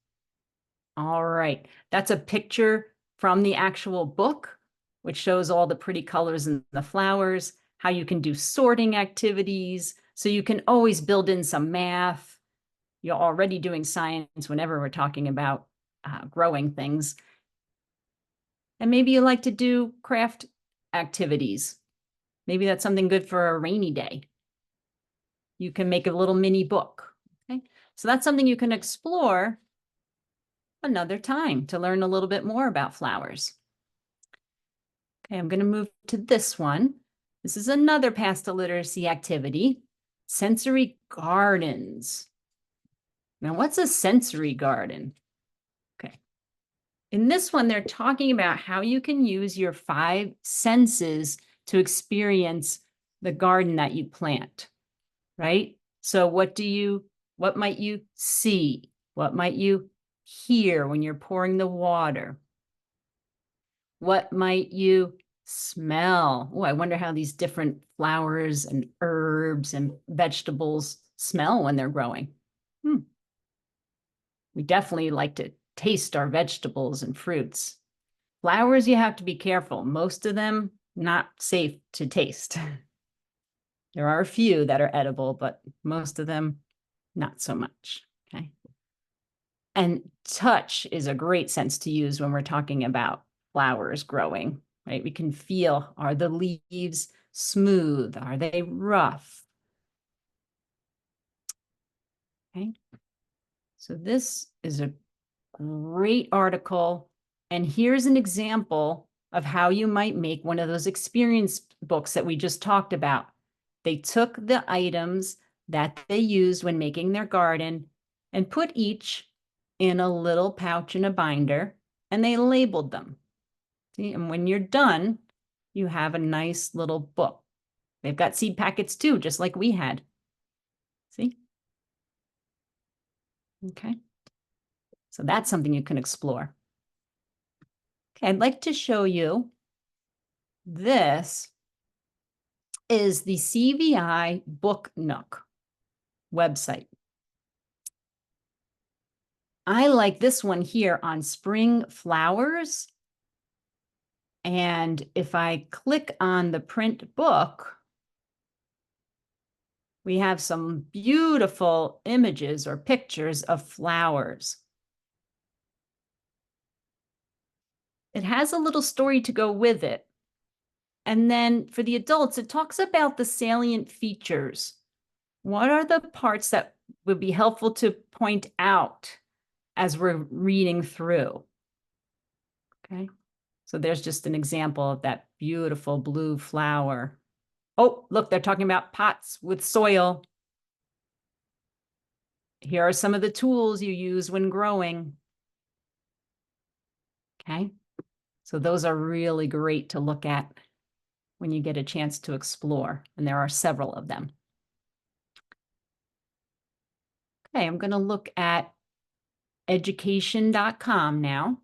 All right, that's a picture from the actual book, which shows all the pretty colors in the flowers, how you can do sorting activities. So you can always build in some math. You're already doing science whenever we're talking about growing things. And maybe you like to do craft activities. Maybe that's something good for a rainy day. You can make a little mini book. Okay, so that's something you can explore another time to learn a little bit more about flowers. Okay, I'm going to move to this one. This is another pastel literacy activity, sensory gardens. Now, what's a sensory garden? Okay. In this one, they're talking about how you can use your 5 senses to experience the garden that you plant, right? So what might you see? What might you hear when you're pouring the water? What might you smell? Oh, I wonder how these different flowers and herbs and vegetables smell when they're growing. We definitely like to taste our vegetables and fruits. Flowers, you have to be careful. Most of them not safe to taste. There are a few that are edible, but most of them not so much, okay? And touch is a great sense to use when we're talking about flowers growing, right? We can feel, are the leaves smooth? Are they rough? Okay. So this is a great article. And here's an example of how you might make one of those experience books that we just talked about. They took the items that they used when making their garden and put each in a little pouch in a binder, and they labeled them. See, and when you're done, you have a nice little book. They've got seed packets too, just like we had. See? Okay. So that's something you can explore. Okay, I'd like to show you this is the CVI Book Nook website. I like this one here on spring flowers. And if I click on the print book, we have some beautiful images or pictures of flowers. It has a little story to go with it. And then for the adults, it talks about the salient features. What are the parts that would be helpful to point out as we're reading through? Okay, so there's just an example of that beautiful blue flower. Oh, look, they're talking about pots with soil. Here are some of the tools you use when growing. Okay, so those are really great to look at when you get a chance to explore, and there are several of them. Okay, I'm going to look at education.com now.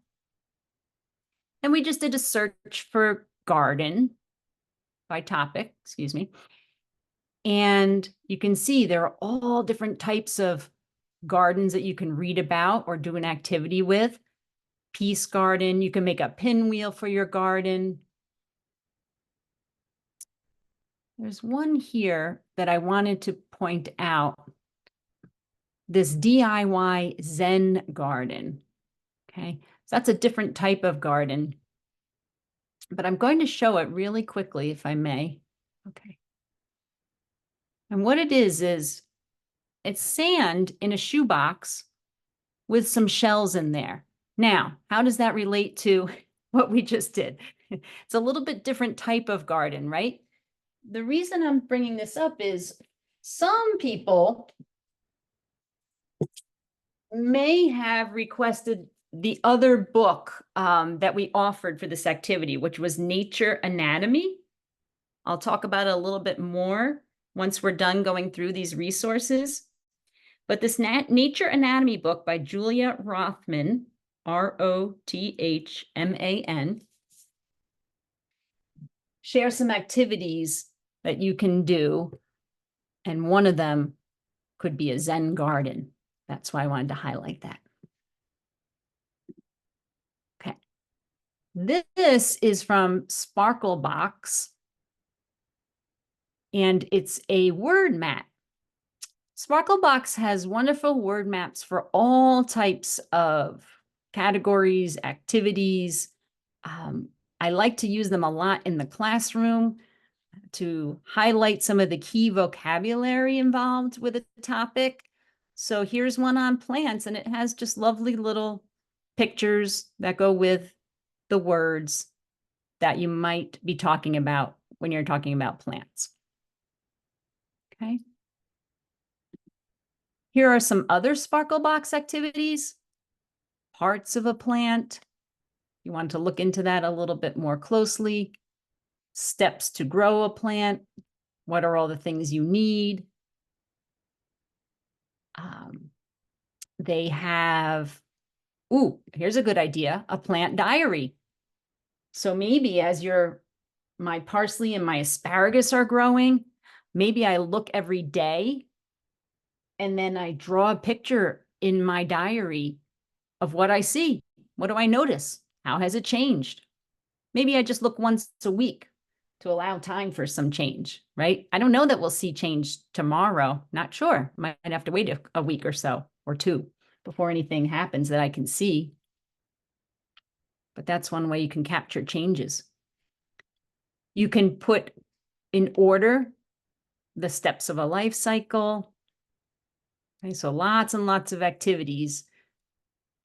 And we just did a search for garden by topic, excuse me. And you can see there are all different types of gardens that you can read about or do an activity with. Peace garden, you can make a pinwheel for your garden. There's one here that I wanted to point out. this DIY Zen garden. Okay, so that's a different type of garden, but I'm going to show it really quickly, if I may. Okay. And what it is it's sand in a shoebox with some shells in there. Now, how does that relate to what we just did? It's a little bit different type of garden, right? The reason I'm bringing this up is some people may have requested the other book that we offered for this activity, which was Nature Anatomy. I'll talk about it a little bit more once we're done going through these resources. But this Nature Anatomy book by Julia Rothman, Rothman, shares some activities that you can do. And one of them could be a Zen garden. That's why I wanted to highlight that. Okay. This is from Sparklebox, and it's a word map. Sparklebox has wonderful word maps for all types of categories, activities. I like to use them a lot in the classroom to highlight some of the key vocabulary involved with a topic. So here's one on plants, and it has just lovely little pictures that go with the words that you might be talking about when you're talking about plants. Okay. Here are some other Sparklebox activities. Parts of a plant. You want to look into that a little bit more closely. Steps to grow a plant. What are all the things you need? They have, here's a good idea, a plant diary. So maybe as my parsley and my asparagus are growing, maybe I look every day and then I draw a picture in my diary of what I see. What do I notice? How has it changed? Maybe I just look once a week to allow time for some change, right? I don't know that we'll see change tomorrow. Not sure. Might have to wait a week or so or two before anything happens that I can see. But that's one way you can capture changes. You can put in order the steps of a life cycle. Okay, so lots and lots of activities.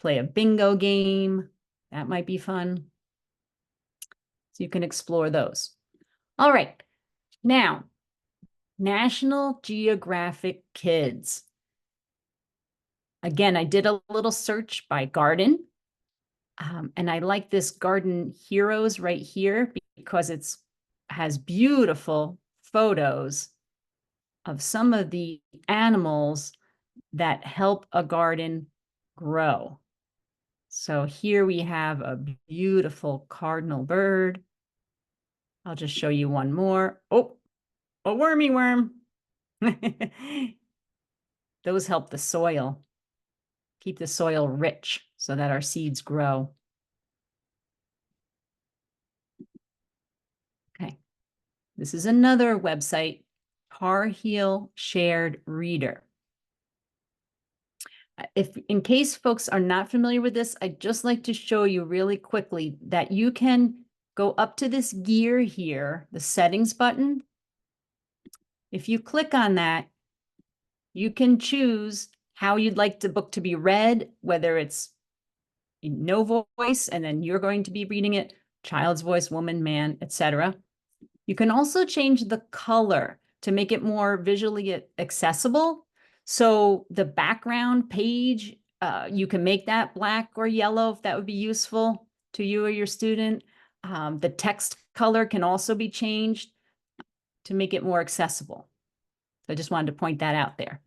Play a bingo game. That might be fun. So you can explore those. All right. Now, National Geographic Kids. Again, I did a little search by garden. And I like this Garden Heroes right here because it has beautiful photos of some of the animals that help a garden grow. So here we have a beautiful cardinal bird. I'll just show you one more. Oh, a wormy worm. Those help the soil, keep the soil rich so that our seeds grow. Okay, this is another website, Tar Heel Shared Reader. If in case folks are not familiar with this, I'd just like to show you really quickly that you can go up to this gear here, the settings button. If you click on that, you can choose how you'd like the book to be read, whether it's in no voice, and then you're going to be reading it, child's voice, woman, man, etc. You can also change the color to make it more visually accessible. So the background page, you can make that black or yellow if that would be useful to you or your student. The text color can also be changed to make it more accessible. So I just wanted to point that out there.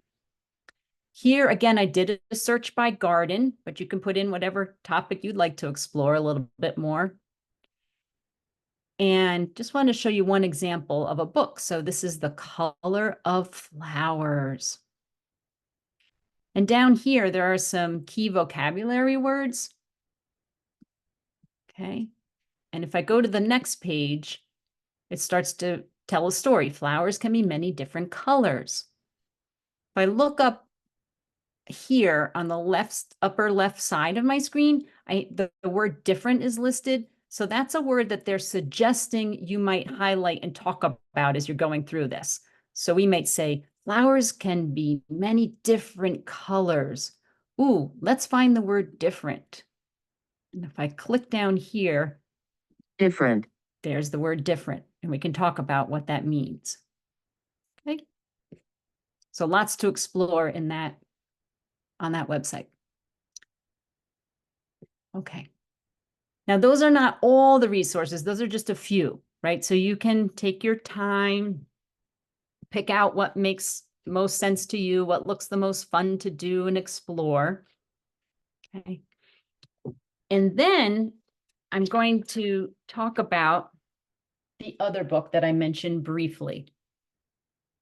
Here, again, I did a search by garden, but you can put in whatever topic you'd like to explore a little bit more. And just wanted to show you one example of a book. So this is The Color of Flowers. And down here, there are some key vocabulary words. Okay. And if I go to the next page, it starts to tell a story. Flowers can be many different colors. If I look up here on the upper left side of my screen, the word different is listed. So that's a word that they're suggesting you might highlight and talk about as you're going through this. So we might say, flowers can be many different colors. Ooh, let's find the word different. And if I click down here, Different. there's the word different, and we can talk about what that means. Okay. So lots to explore in that, on that website. Okay. Now, those are not all the resources. Those are just a few, right? So you can take your time, pick out what makes most sense to you, what looks the most fun to do and explore. Okay. And then I'm going to talk about the other book that I mentioned briefly,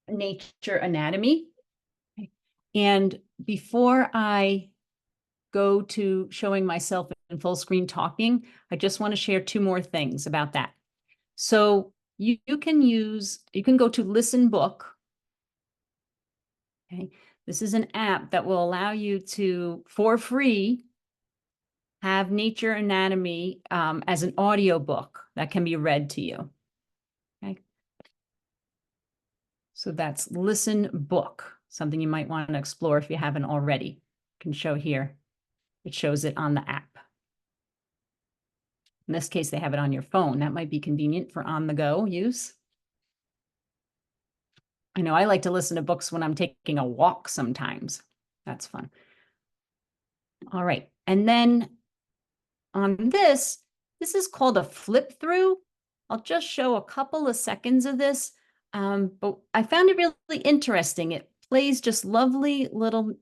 Nature Anatomy. And before I go to showing myself in full screen talking, I just want to share two more things about that. So you can go to Listen Book. Okay. This is an app that will allow you to, for free, have Nature Anatomy as an audio book that can be read to you. Okay. So that's Listen Book, something you might want to explore if you haven't already. I can show here. It shows it on the app. In this case, they have it on your phone. That might be convenient for on-the-go use. I know I like to listen to books when I'm taking a walk sometimes. That's fun. All right. And then on this is called a flip through. I'll just show a couple of seconds of this, but I found it really interesting. It plays just lovely little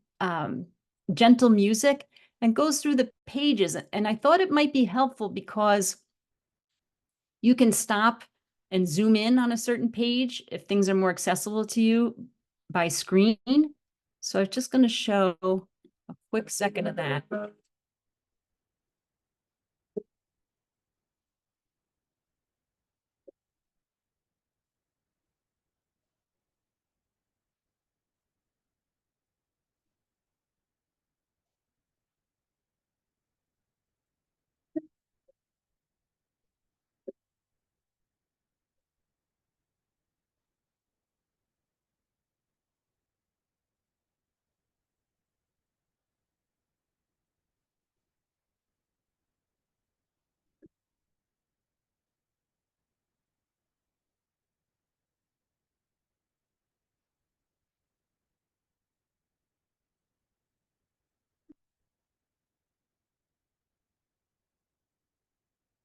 gentle music and goes through the pages. And I thought it might be helpful because you can stop and zoom in on a certain page if things are more accessible to you by screen. So I'm just going to show a quick second of that.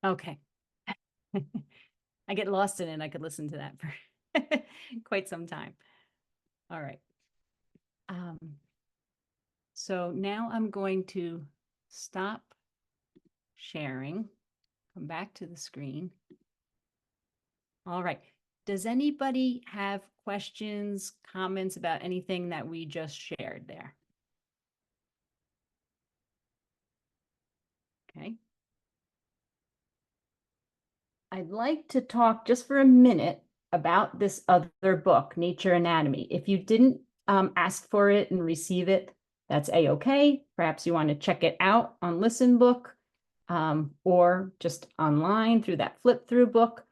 Okay. I get lost in it. I could listen to that for quite some time. All right. So now I'm going to stop sharing, come back to the screen. All right. Does anybody have questions, comments about anything that we just shared there? Okay. I'd like to talk just for a minute about this other book, Nature Anatomy. If you didn't ask for it and receive it, that's a-okay. Perhaps you want to check it out on Listen Book or just online through that flip through book.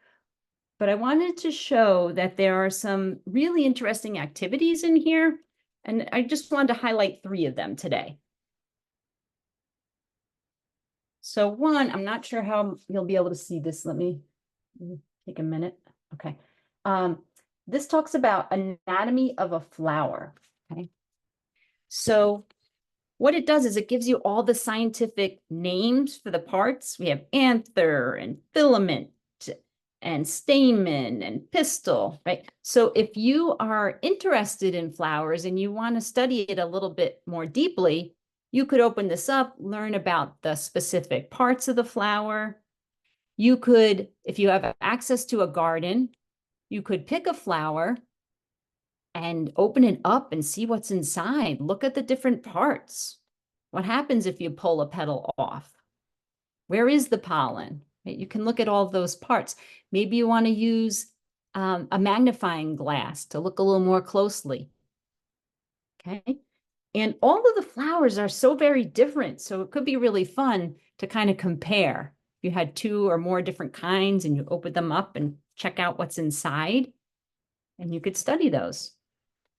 But I wanted to show that there are some really interesting activities in here, and I just wanted to highlight 3 of them today. So one, I'm not sure how you'll be able to see this. Let me take a minute. Okay. This talks about anatomy of a flower. Okay. So what it does is it gives you all the scientific names for the parts. We have anther and filament and stamen and pistil, right? So if you are interested in flowers and you want to study it a little bit more deeply, you could open this up, learn about the specific parts of the flower. You could, if you have access to a garden, you could pick a flower and open it up and see what's inside. Look at the different parts. What happens if you pull a petal off? Where is the pollen? You can look at all those parts. Maybe you want to use a magnifying glass to look a little more closely. Okay. And all of the flowers are so very different. So it could be really fun to kind of compare. You had 2 or more different kinds and you open them up and check out what's inside, and you could study those.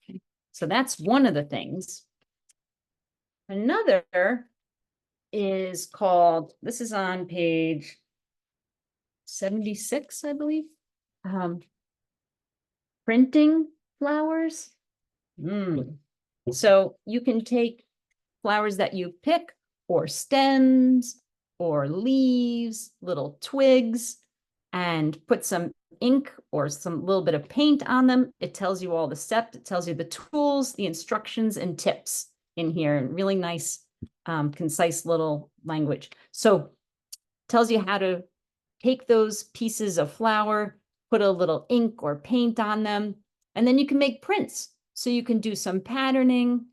Okay. So that's one of the things. Another is called, this is on page 76, I believe. Printing flowers. So you can take flowers that you pick, or stems, or leaves, little twigs, and put some ink or some little bit of paint on them. It tells you all the steps. It tells you the tools, the instructions, and tips in here. Really nice, concise little language. So tells you how to take those pieces of flour, put a little ink or paint on them, and then you can make prints. So you can do some patterning.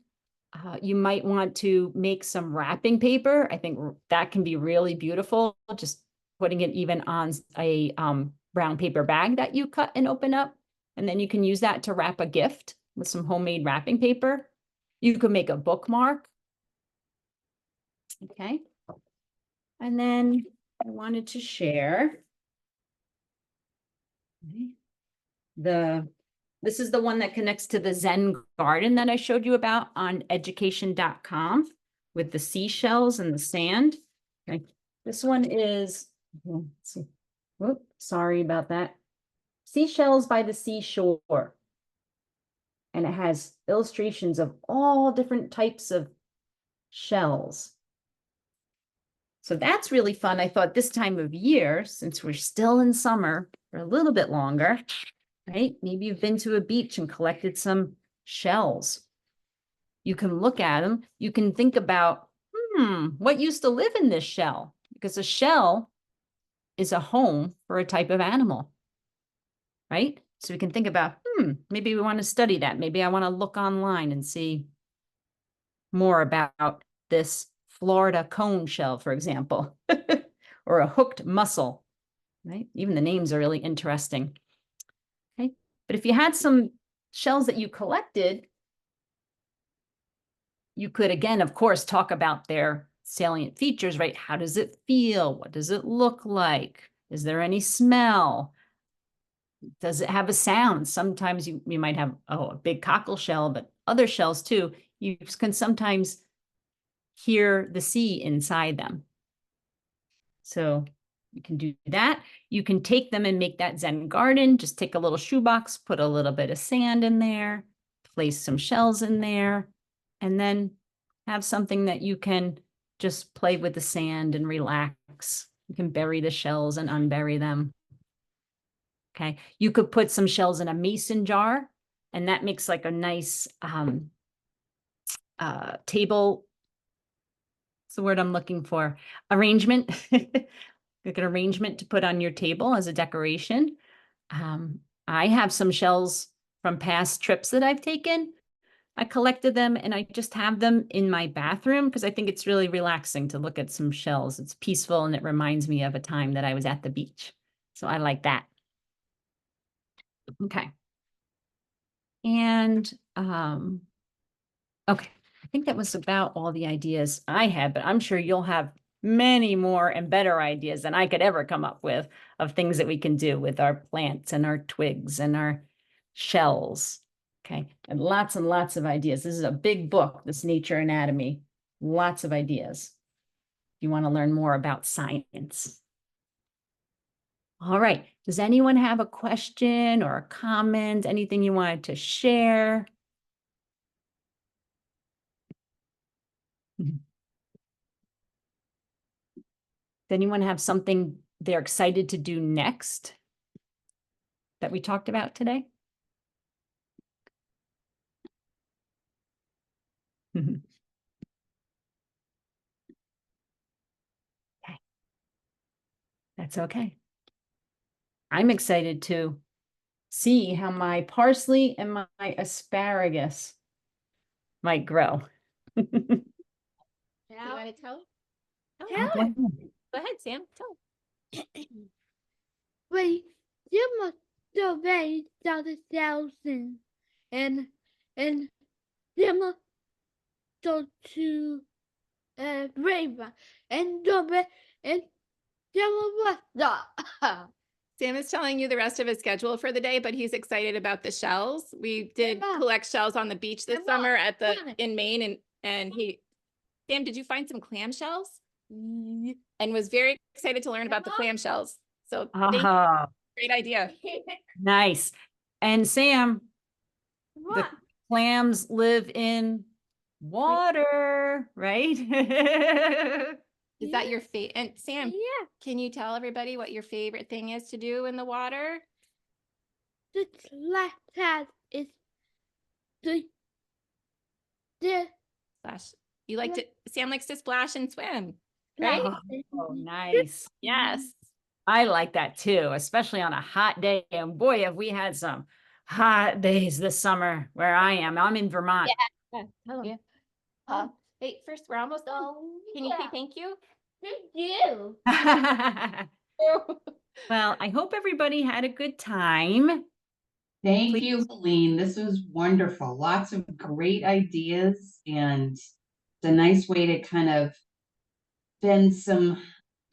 You might want to make some wrapping paper. I think that can be really beautiful. Just putting it even on a brown paper bag that you cut and open up. And then you can use that to wrap a gift with some homemade wrapping paper. You could make a bookmark. Okay. And then I wanted to share this is the one that connects to the Zen garden that I showed you about on education.com with the seashells and the sand. Okay. This one is, let's see. Whoop, sorry about that. Seashells by the Seashore. And it has illustrations of all different types of shells. So that's really fun. I thought this time of year, since we're still in summer for a little bit longer, right? Maybe you've been to a beach and collected some shells. You can look at them. You can think about, what used to live in this shell? Because a shell is a home for a type of animal, right? So we can think about, maybe we want to study that. Maybe I want to look online and see more about this Florida cone shell, for example, or a hooked mussel, right? Even the names are really interesting. Okay. But if you had some shells that you collected, you could, again, of course, talk about their salient features, right? How does it feel? What does it look like? Is there any smell? Does it have a sound? Sometimes you might have, a big cockle shell, but other shells too, you can sometimes hear the sea inside them. So you can do that. You can take them and make that Zen garden. Just take a little shoebox, put a little bit of sand in there, place some shells in there, and then have something that you can just play with the sand and relax. You can bury the shells and unbury them. Okay. You could put some shells in a mason jar, and that makes like a nice table. What's the word I'm looking for? Arrangement. Like an arrangement to put on your table as a decoration. I have some shells from past trips that I've taken. I collected them and I just have them in my bathroom because I think it's really relaxing to look at some shells. It's peaceful and it reminds me of a time that I was at the beach. So I like that. Okay. And okay, I think that was about all the ideas I had, but I'm sure you'll have many more and better ideas than I could ever come up with of things that we can do with our plants and our twigs and our shells. Okay, and lots of ideas. This is a big book, this Nature Anatomy. Lots of ideas. If you want to learn more about science. All right, does anyone have a question or a comment, anything you wanted to share? Does anyone have something they're excited to do next that we talked about today? Okay. That's okay. I'm excited to see how my parsley and my asparagus might grow. You want to tell? Yeah. Go ahead, Sam. Tell. Wait, you must survey 30,000 and you must also to Rainbow and Dobby and Yellow Buster. Sam is telling you the rest of his schedule for the day, but he's excited about the shells. We did Mom. collect shells on the beach this Mom, summer at the Mom. in Maine, and Sam, did you find some clam shells? And was very excited to learn about the clam shells. So thank you. Ah, Great idea. nice. And Sam, the What? clams live in water, right? Is that your favorite? And Sam, Yeah, can you tell everybody what your favorite thing is to do in the water? the left hand is the Splash. You like to, Sam likes to splash and swim, right? right? Oh, nice. Yes. I like that too, especially on a hot day. And boy, have we had some hot days this summer where I am. I'm in Vermont. Yeah. Tell 'em. Wait, first, we're almost done. Can you say thank you? Thank you. Well, I hope everybody had a good time. Thank Please- you, Helene. This was wonderful. Lots of great ideas, and it's a nice way to kind of spend some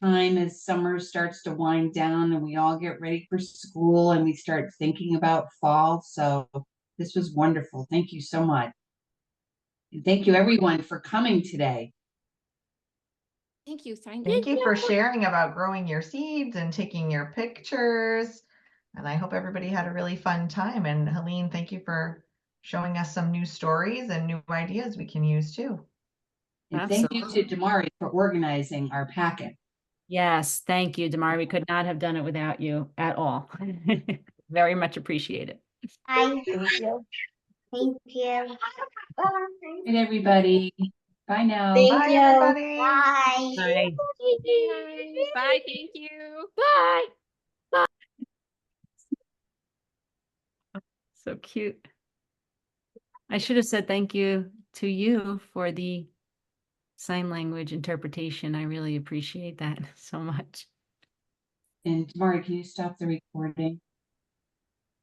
time as summer starts to wind down and we all get ready for school and we start thinking about fall. So this was wonderful. Thank you so much. And thank you everyone for coming today. thank you, Sign. Thank you for sharing about growing your seeds and taking your pictures. And I hope everybody had a really fun time. And Helene, thank you for showing us some new stories and new ideas we can use too. And thank you to Damari for organizing our packet. Yes, thank you, Damari. We could not have done it without you at all. Very much appreciated. Thank you. Thank you. And everybody, bye now. Thank Bye, you. everybody. Bye. Bye. Bye, thank you. Bye. So cute. I should have said thank you to you for the sign language interpretation. I really appreciate that so much. And Damari, can you stop the recording?